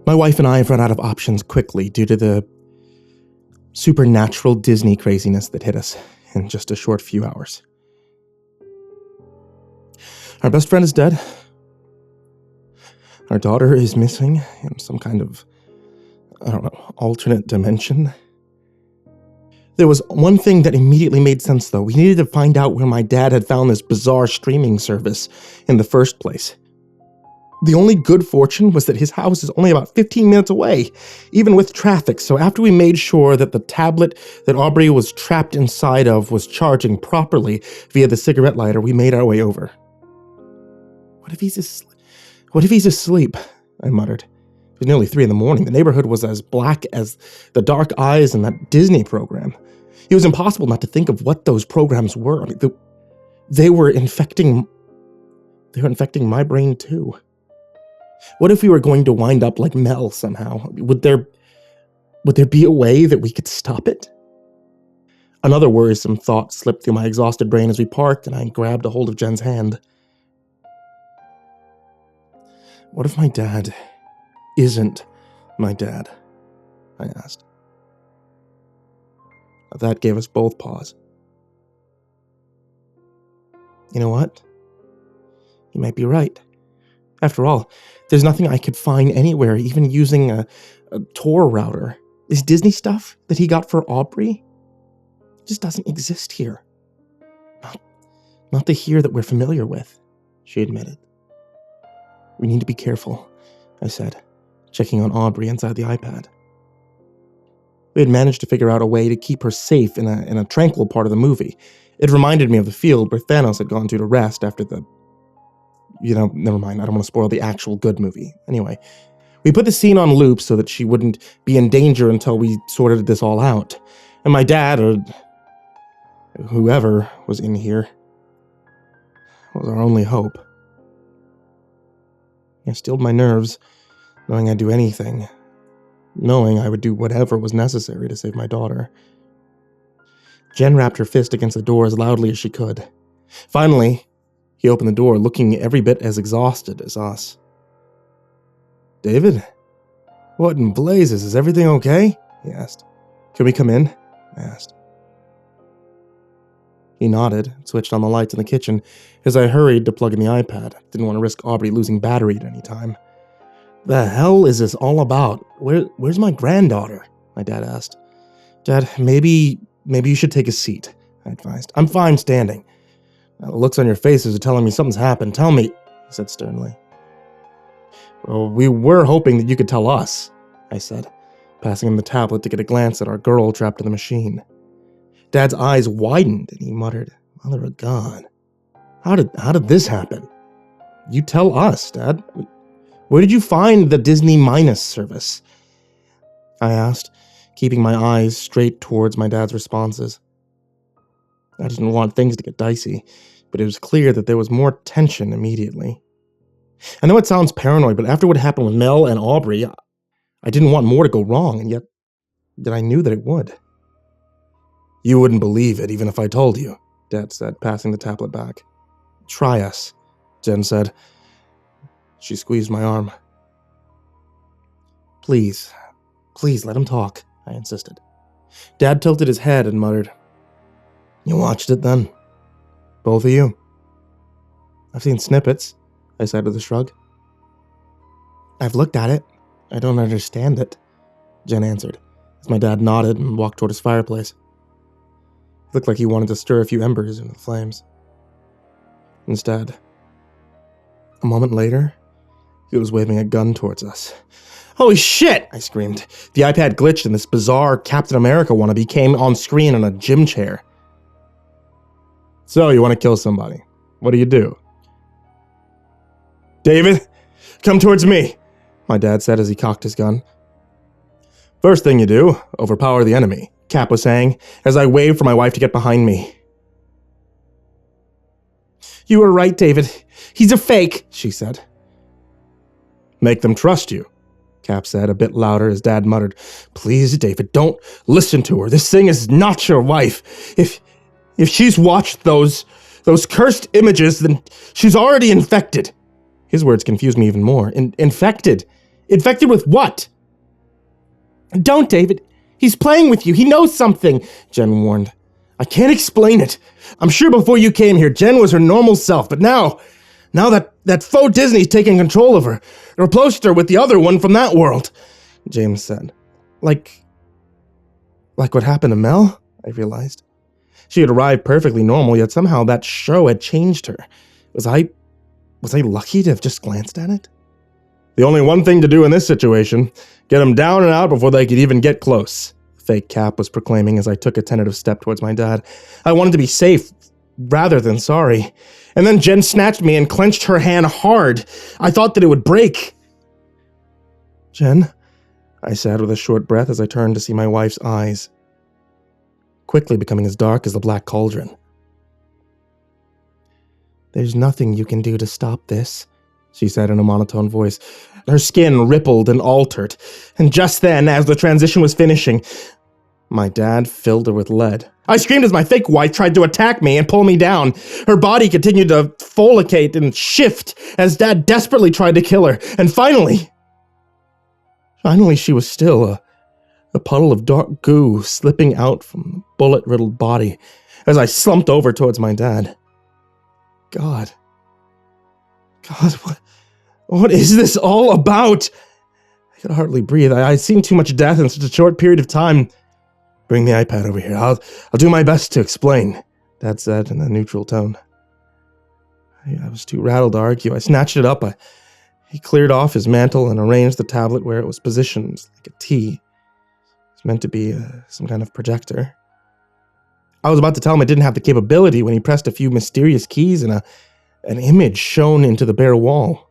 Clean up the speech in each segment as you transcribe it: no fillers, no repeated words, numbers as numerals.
My wife and I have run out of options quickly due to the supernatural Disney craziness that hit us in just a short few hours. Our best friend is dead. Our daughter is missing in some kind of, alternate dimension. There was one thing that immediately made sense, though. We needed to find out where my dad had found this bizarre streaming service in the first place. The only good fortune was that his house is only about 15 minutes away, even with traffic, so after we made sure that the tablet that Aubrey was trapped inside of was charging properly via the cigarette lighter, we made our way over. What if he's asleep? I muttered. It was nearly 3 a.m. The neighborhood was as black as the dark eyes in that Disney program. It was impossible not to think of what those programs were. I mean, they were infecting my brain too. What if we were going to wind up like Mel somehow? Would there be a way that we could stop it? Another worrisome thought slipped through my exhausted brain as we parked, and I grabbed a hold of Jen's hand. What if my dad isn't my dad? I asked. That gave us both pause. You know what? You might be right. After all, there's nothing I could find anywhere, even using a Tor router. This Disney stuff that he got for Aubrey just doesn't exist here. Not the here that we're familiar with, she admitted. We need to be careful, I said, checking on Aubrey inside the iPad. We had managed to figure out a way to keep her safe in a tranquil part of the movie. It reminded me of the field where Thanos had gone to rest after the... never mind, I don't want to spoil the actual good movie. Anyway, we put the scene on loop so that she wouldn't be in danger until we sorted this all out. And my dad, or whoever was in here, was our only hope. I steeled my nerves, knowing I'd do anything, knowing I would do whatever was necessary to save my daughter. Jen rapped her fist against the door as loudly as she could. Finally, he opened the door, looking every bit as exhausted as us. David? What in blazes? Is everything okay? He asked. Can we come in? I asked. He nodded and switched on the lights in the kitchen as I hurried to plug in the iPad. Didn't want to risk Aubrey losing battery at any time. The hell is this all about? Where's my granddaughter? My dad asked. Dad, maybe you should take a seat, I advised. I'm fine standing. The looks on your faces are telling me something's happened. Tell me, he said sternly. Well, we were hoping that you could tell us, I said, passing him the tablet to get a glance at our girl trapped in the machine. Dad's eyes widened and he muttered, Mother of God. How did this happen? You tell us, Dad. Where did you find the Disney Minus service? I asked, keeping my eyes straight towards my dad's responses. I didn't want things to get dicey, but it was clear that there was more tension immediately. I know it sounds paranoid, but after what happened with Mel and Aubrey, I didn't want more to go wrong, and yet I knew that it would. You wouldn't believe it, even if I told you, Dad said, passing the tablet back. Try us, Jen said. She squeezed my arm. Please let him talk, I insisted. Dad tilted his head and muttered, You watched it then? Both of you? I've seen snippets, I said with a shrug. I've looked at it. I don't understand it, Jen answered, as my dad nodded and walked toward his fireplace. It looked like he wanted to stir a few embers into the flames. Instead, a moment later, he was waving a gun towards us. Holy shit! I screamed. The iPad glitched and this bizarre Captain America wannabe came on screen in a gym chair. So, you want to kill somebody. What do? David, come towards me, my dad said as he cocked his gun. First thing you do, overpower the enemy, Cap was saying, as I waved for my wife to get behind me. You were right, David. He's a fake, she said. Make them trust you, Cap said, a bit louder as Dad muttered, Please, David, don't listen to her. This thing is not your wife. If she's watched those cursed images, then she's already infected. His words confused me even more. Infected. Infected with what? Don't, David. He's playing with you. He knows something, Jen warned. I can't explain it. I'm sure before you came here, Jen was her normal self, but now that faux Disney's taking control of her, replaced her with the other one from that world, James said. Like what happened to Mel? I realized. She had arrived perfectly normal, yet somehow that show had changed her. Was I lucky to have just glanced at it? The only one thing to do in this situation, get them down and out before they could even get close, fake Cap was proclaiming as I took a tentative step towards my dad. I wanted to be safe, rather than sorry. And then Jen snatched me and clenched her hand hard. I thought that it would break. Jen, I said with a short breath as I turned to see my wife's eyes, quickly becoming as dark as the black cauldron. There's nothing you can do to stop this, she said in a monotone voice. Her skin rippled and altered, and just then, as the transition was finishing, my dad filled her with lead. I screamed as my fake wife tried to attack me and pull me down. Her body continued to follicate and shift as Dad desperately tried to kill her. And finally she was still a puddle of dark goo slipping out from the bullet-riddled body as I slumped over towards my dad. God, what is this all about? I could hardly breathe. I'd seen too much death in such a short period of time. Bring the iPad over here. I'll do my best to explain, Dad said in a neutral tone. I was too rattled to argue. I snatched it up. He cleared off his mantle and arranged the tablet where it was positioned like a T. It was meant to be some kind of projector. I was about to tell him it didn't have the capability when he pressed a few mysterious keys and an image shone into the bare wall.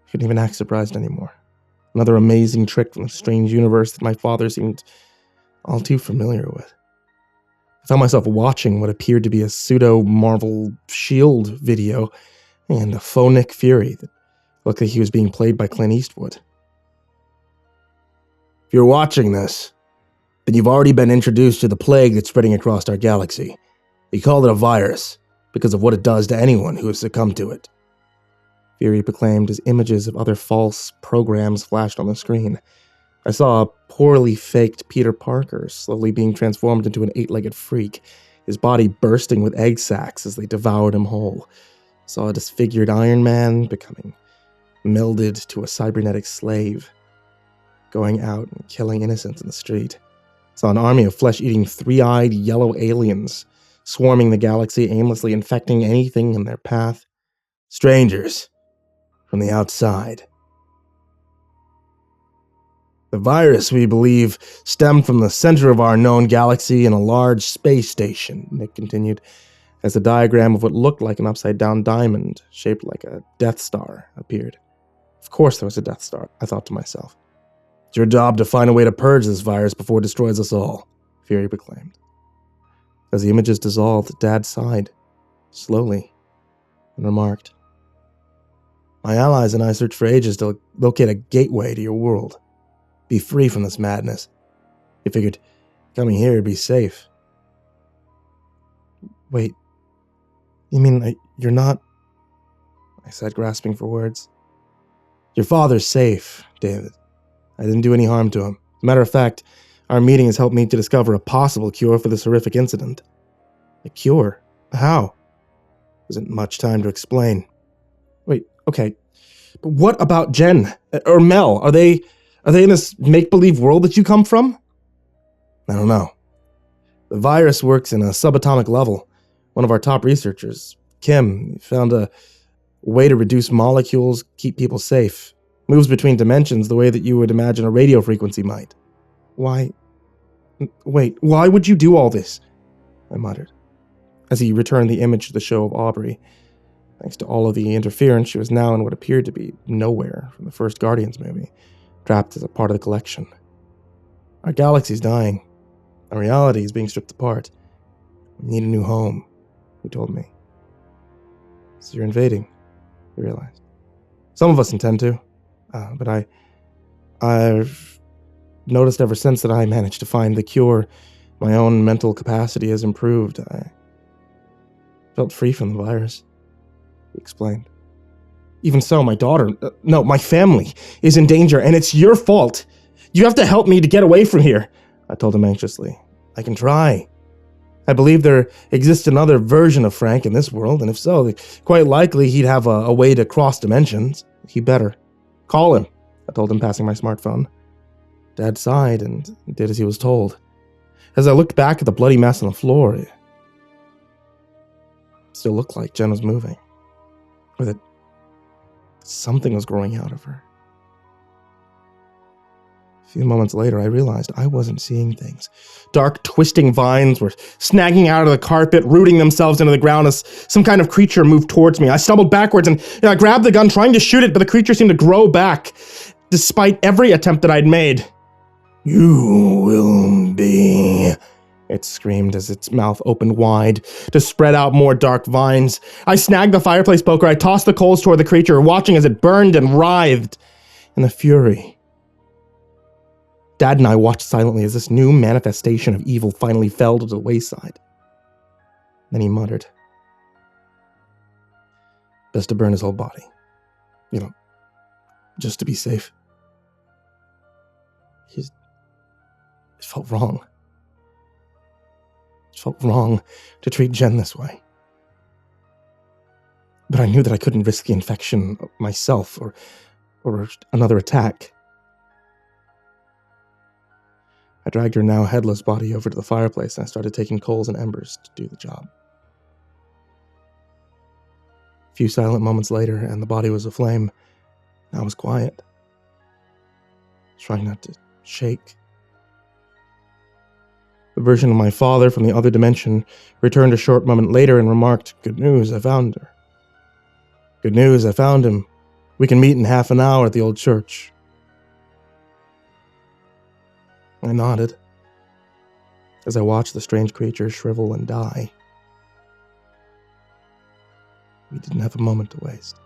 I couldn't even act surprised anymore. Another amazing trick from the strange universe that my father seemed all too familiar with. I found myself watching what appeared to be a pseudo-Marvel Shield video and a faux Nick Fury that looked like he was being played by Clint Eastwood. If you're watching this, then you've already been introduced to the plague that's spreading across our galaxy. We call it a virus because of what it does to anyone who has succumbed to it, Fury proclaimed as images of other false programs flashed on the screen. I saw a poorly faked Peter Parker slowly being transformed into an 8-legged freak, his body bursting with egg sacs as they devoured him whole. I saw a disfigured Iron Man becoming melded to a cybernetic slave, going out and killing innocents in the street. I saw an army of flesh-eating, three-eyed yellow aliens swarming the galaxy, aimlessly infecting anything in their path. Strangers from the outside. The virus, we believe, stemmed from the center of our known galaxy in a large space station, Nick continued, as a diagram of what looked like an upside-down diamond, shaped like a Death Star, appeared. Of course there was a Death Star, I thought to myself. It's your job to find a way to purge this virus before it destroys us all, Fury proclaimed. As the images dissolved, Dad sighed, slowly, and remarked, My allies and I searched for ages to locate a gateway to your world. Be free from this madness. We figured coming here would be safe. Wait, you mean you're not? I said, grasping for words. Your father's safe, David. I didn't do any harm to him. As a matter of fact, our meeting has helped me to discover a possible cure for this horrific incident. A cure? How? Isn't much time to explain. Wait, okay. But what about Jen? Or Mel? Are they in this make-believe world that you come from? I don't know. The virus works in a subatomic level. One of our top researchers, Kim, found a way to reduce molecules, keep people safe. Moves between dimensions the way that you would imagine a radio frequency might. Why would you do all this? I muttered, as he returned the image to the show of Aubrey. Thanks to all of the interference, she was now in what appeared to be nowhere from the first Guardians movie, trapped as a part of the collection. Our galaxy's dying. Our reality is being stripped apart. We need a new home, he told me. So you're invading, he realized. Some of us intend to, but I've noticed ever since that I managed to find the cure, my own mental capacity has improved. I felt free from the virus, he explained. Even so, my daughter, no, my family is in danger, and it's your fault. You have to help me to get away from here, I told him anxiously. I can try. I believe there exists another version of Frank in this world, and if so, quite likely he'd have a way to cross dimensions. He better. Call him, I told him, passing my smartphone. Dad sighed and did as he was told. As I looked back at the bloody mess on the floor, it still looked like Jen was moving, or that something was growing out of her. A few moments later, I realized I wasn't seeing things. Dark, twisting vines were snagging out of the carpet, rooting themselves into the ground as some kind of creature moved towards me. I stumbled backwards and I grabbed the gun, trying to shoot it, but the creature seemed to grow back, despite every attempt that I'd made. You will be... It screamed as its mouth opened wide to spread out more dark vines. I snagged the fireplace poker. I tossed the coals toward the creature, watching as it burned and writhed in the fury. Dad and I watched silently as this new manifestation of evil finally fell to the wayside. Then he muttered, "Best to burn his whole body. Just to be safe." It felt wrong. It felt wrong to treat Jen this way. But I knew that I couldn't risk the infection myself or another attack. I dragged her now headless body over to the fireplace and I started taking coals and embers to do the job. A few silent moments later, and the body was aflame. I was quiet, trying not to shake. The version of my father from the other dimension returned a short moment later and remarked, "Good news, I found her. Good news, I found him. We can meet in half an hour at the old church." I nodded as I watched the strange creature shrivel and die. We didn't have a moment to waste.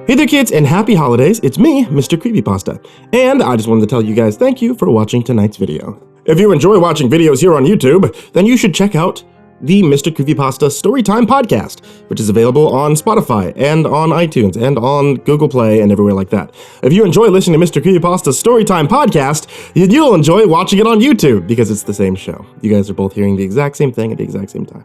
Hey there kids, and happy holidays. It's me, MrCreepyPasta, and I just wanted to tell you guys thank you for watching tonight's video. If you enjoy watching videos here on YouTube, then you should check out the MrCreepyPasta Storytime podcast, which is available on Spotify and on iTunes and on Google Play and everywhere like that. If you enjoy listening to MrCreepyPasta's Storytime podcast, you'll enjoy watching it on YouTube because it's the same show. You guys are both hearing the exact same thing at the exact same time.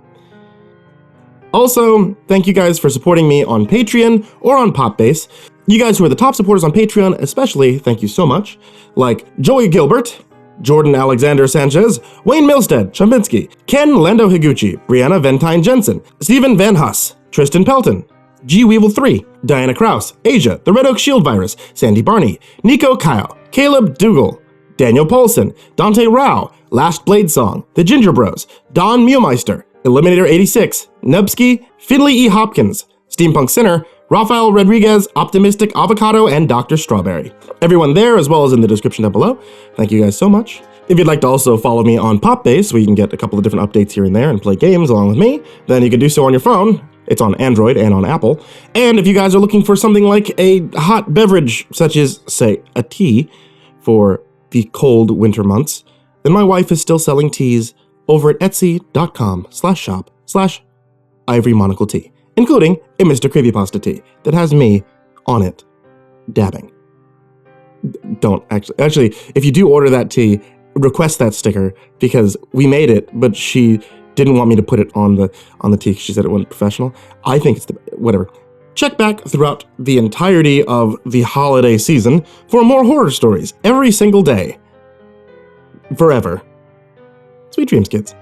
Also, thank you guys for supporting me on Patreon or on Popbase. You guys who are the top supporters on Patreon especially, thank you so much. Like Joey Gilbert, Jordan Alexander Sanchez, Wayne Milstead, Chambinski, Ken Lando Higuchi, Brianna Tine-Janzen, Stephen Van Huss, Tristan Pelton, G Weevil 3, Diana Kraus, Asia, The Red Oak Shield Virus, Sandy Barney, Nico Kyle, Caleb Dougal, Daniel Paulson, Dante Rao, Last Blade Song, The Ginger Bros, Don Mealmeister, Eliminator 86, Nubsky, Finley E. Hopkins, Steampunk Sinner, Rafael Rodriguez, Optimistic Avocado, and Dr. Strawberry. Everyone there, as well as in the description down below. Thank you guys so much. If you'd like to also follow me on Popbase, where you can get a couple of different updates here and there and play games along with me, then you can do so on your phone. It's on Android and on Apple. And if you guys are looking for something like a hot beverage, such as, say, a tea for the cold winter months, then my wife is still selling teas over at etsy.com/shop/ivorymonocle tea, including a MrCreepyPasta tee that has me on it, dabbing. Don't actually, if you do order that tea, request that sticker because we made it, but she didn't want me to put it on the tea because she said it wasn't professional. I think it's whatever. Check back throughout the entirety of the holiday season for more horror stories every single day. Forever. Sweet dreams, kids.